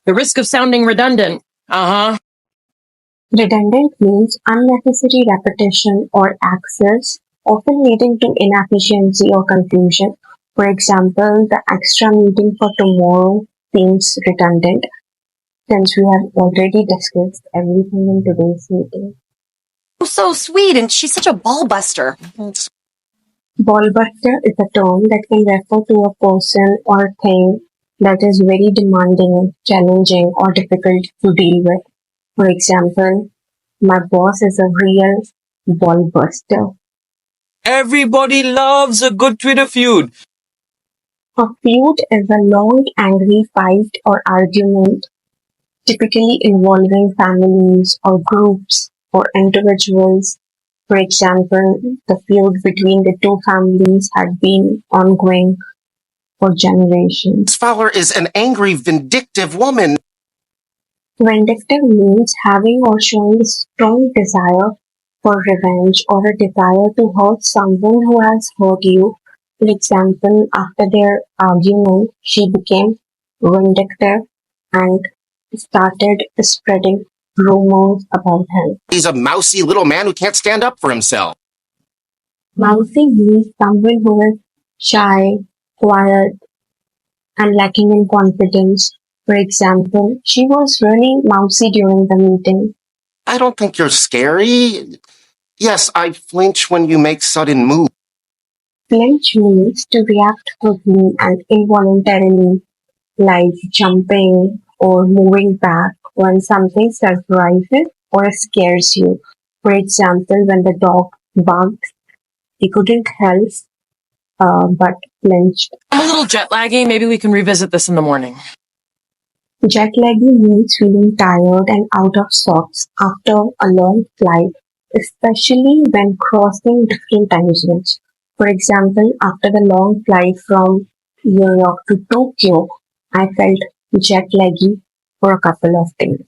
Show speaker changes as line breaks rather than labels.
The risk of sounding redundant. Uh-huh.
Redundant means unnecessary repetition or access, often leading to inefficiency or confusion. For example, the extra meeting for tomorrow seems redundant since we have already discussed everything in today's meeting.
Oh, so sweet, and she's such a ball buster.
Ballbuster is a term that can refer to a person or thing that is very demanding, challenging, or difficult to deal with. For example, my boss is a real ballbuster.
Everybody loves a good Twitter feud.
A feud is a long, angry fight or argument, typically involving families or groups or individuals. For example, the feud between the two families had been ongoing for generations.
Fowler is an angry, vindictive woman.
Vindictive means having or showing a strong desire for revenge or a desire to hurt someone who has hurt you. For example, after their argument, she became vindictive and started spreading rumors about him.
He's a mousy little man who can't stand up for himself.
Mousy means someone who is shy, quiet, and lacking in confidence. For example, she was really mousy during the meeting.
I don't think you're scary. Yes, I flinch when you make sudden moves.
Flinch means to react quickly and involuntarily, like jumping or moving back when something surprises or scares you. For example, when the dog barked, he couldn't help but flinched.
I'm a little jet laggy. Maybe we can revisit this in the morning.
Jet laggy means feeling tired and out of sorts after a long flight, especially when crossing different time zones. For example, after the long flight from New York to Tokyo, I felt jet laggy for a couple of days.